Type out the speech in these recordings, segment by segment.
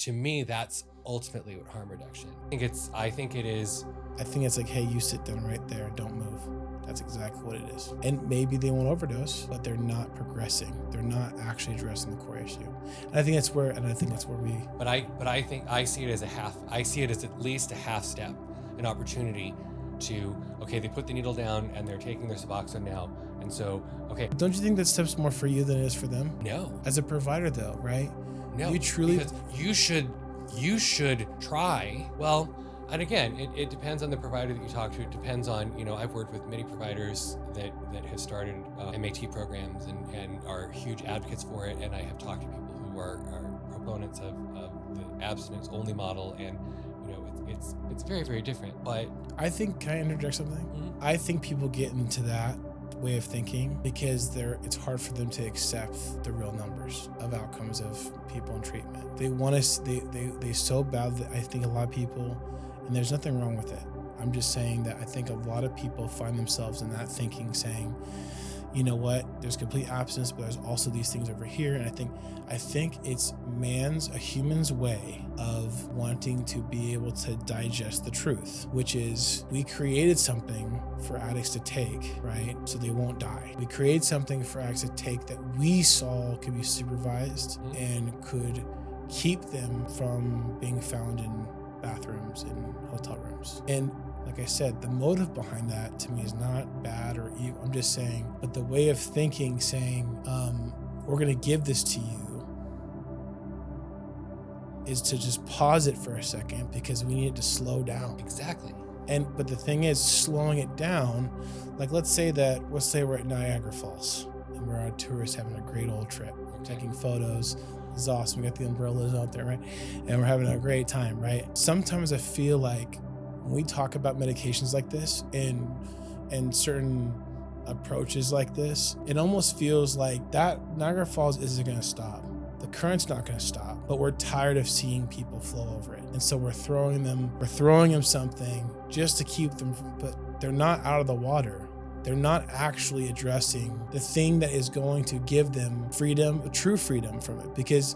to me, that's ultimately what harm reduction. I think it's like, hey, you sit down right there, don't move. That's exactly what it is. And maybe they won't overdose, but they're not progressing. They're not actually addressing the core issue. And I think that's where we. But I think I see it as at least a half step, an opportunity to, okay, they put the needle down and they're taking their Suboxone now. And so, okay. Don't you think that step's more for you than it is for them? No. As a provider though, right? No. You truly. Because you should try. Well, and again, it depends on the provider that you talk to. It depends on, I've worked with many providers that have started MAT programs and are huge advocates for it. And I have talked to people who are proponents of the abstinence only model. And, it's very, very different. But I think, can I interject something? Mm-hmm. I think people get into that way of thinking because it's hard for them to accept the real numbers of outcomes of people in treatment. They want to, they so bad that I think a lot of people, and there's nothing wrong with it. I'm just saying that I think a lot of people find themselves in that thinking saying, you know what, there's complete abstinence, but there's also these things over here. And I think it's a human's way of wanting to be able to digest the truth, which is we created something for addicts to take, right? So they won't die. We created something for addicts to take that we saw could be supervised and could keep them from being found in bathrooms and hotel rooms. And like I said, the motive behind that to me is not bad or evil. I'm just saying, but the way of thinking saying, we're going to give this to you is to just pause it for a second because we need it to slow down. Exactly. But the thing is, slowing it down, like let's say we're at Niagara Falls and we're on tourists having a great old trip. We're taking photos. It's awesome. We got the umbrellas out there, right? And we're having a great time, right? Sometimes I feel like when we talk about medications like this and certain approaches like this, it almost feels like that Niagara Falls isn't going to stop. The current's not going to stop, but we're tired of seeing people flow over it. And so we're throwing them something just to keep them but they're not out of the water. They're not actually addressing the thing that is going to give them freedom, true freedom from it. Because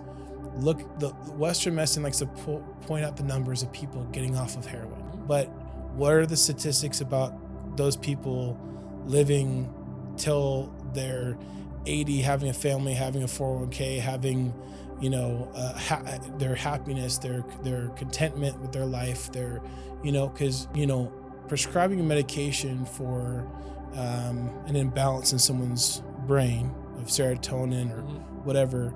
look, the Western medicine likes to point out the numbers of people getting off of heroin. But what are the statistics about those people living till they're 80, having a family, having a 401k, having, their happiness, their contentment with their life, because, prescribing a medication for an imbalance in someone's brain of serotonin or whatever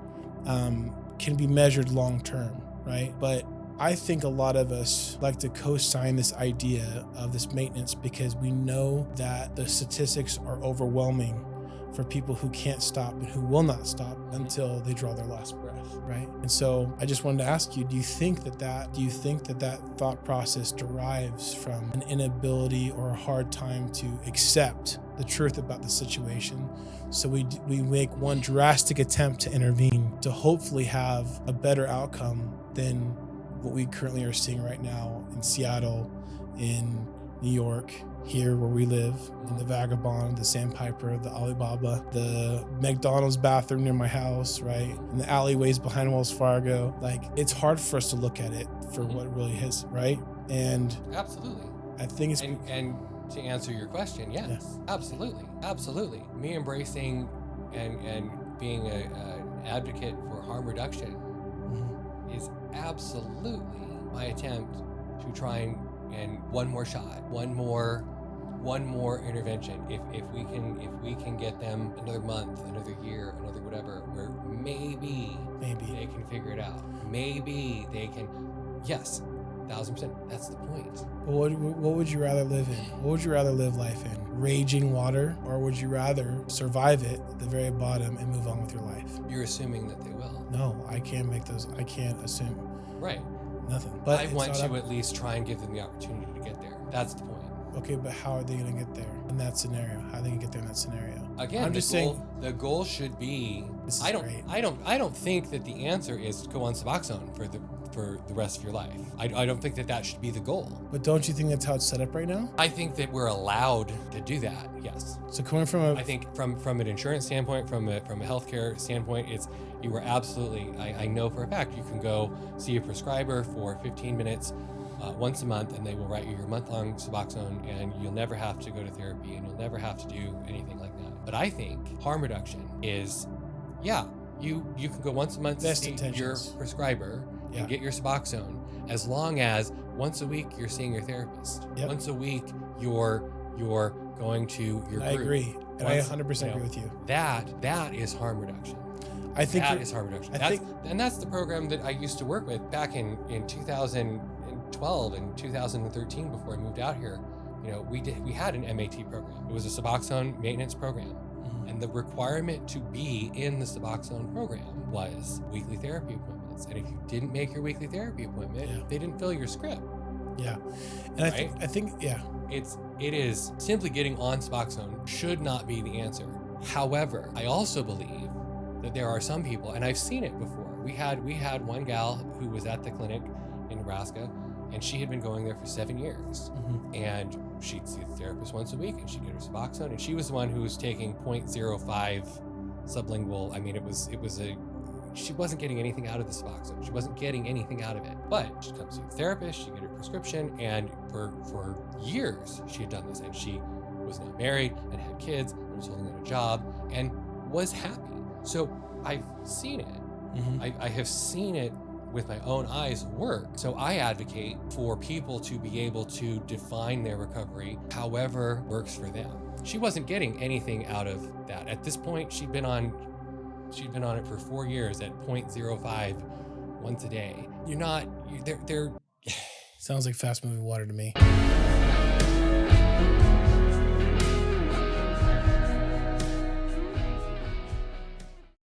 can be measured long term, right? But I think a lot of us like to co-sign this idea of this maintenance because we know that the statistics are overwhelming for people who can't stop and who will not stop until they draw their last breath, right? And so I just wanted to ask you, do you think that thought process derives from an inability or a hard time to accept the truth about the situation? So we make one drastic attempt to intervene to hopefully have a better outcome than what we currently are seeing right now in Seattle, in New York, here where we live, in the Vagabond, the Sandpiper, the Alibaba, the McDonald's bathroom near my house, right? And the alleyways behind Wells Fargo. Like, it's hard for us to look at it for what it really is, right? And absolutely. I think it's... And to answer your question, yes, absolutely. Me embracing and being an advocate for harm reduction is absolutely my attempt to try and one more shot, one more intervention. If we can get them another month, another year, another whatever, where maybe they can figure it out. Maybe they can. Yes, 1,000%. That's the point. What would you rather live in? What would you rather live life in? Raging water, or would you rather survive it at the very bottom and move on with your life? You're assuming that they will. No, I can't assume. Right. Nothing. But I want to at least try and give them the opportunity to get there. That's the point. Okay, but how are they going to get there in that scenario? How are they going to get there in that scenario? Again, I'm just saying the goal should be. This is I don't. great. I don't think that the answer is to go on Suboxone for the rest of your life. I don't think that should be the goal. But don't you think that's how it's set up right now? I think that we're allowed to do that. Yes. So coming from I think from an insurance standpoint, from a healthcare standpoint, you were absolutely. I know for a fact you can go see a prescriber for 15 minutes. Once a month, and they will write you your month-long Suboxone, and you'll never have to go to therapy, and you'll never have to do anything like that. But I think harm reduction is, you can go once a month to see your prescriber and get your Suboxone, as long as once a week you're seeing your therapist. Yep. Once a week you're going to your group. I agree, and I 100% agree with you. That is harm reduction. I think that is harm reduction. That's the program that I used to work with back in 2012 and 2013 before I moved out here. We had an MAT program. It was a Suboxone maintenance program. Mm-hmm. And the requirement to be in the Suboxone program was weekly therapy appointments. And if you didn't make your weekly therapy appointment, they didn't fill your script. Yeah. And right? I think it is simply getting on Suboxone should not be the answer. However, I also believe that there are some people, and I've seen it before. We had one gal who was at the clinic in Nebraska, and she had been going there for 7 years. Mm-hmm. And she'd see the therapist once a week, and she'd get her Suboxone, and she was the one who was taking 0.05 sublingual. I mean, she wasn't getting anything out of the Suboxone. She wasn't getting anything out of it. But she'd come see the therapist, she'd get her prescription, and for years she had done this, and she was now married and had kids and was holding down a job and was happy. So I've seen it. Mm-hmm. I have seen it with my own eyes work. So I advocate for people to be able to define their recovery however works for them. She wasn't getting anything out of that. At this point, she'd been on it for 4 years at 0.05 once a day. They're sounds like fast moving water to me.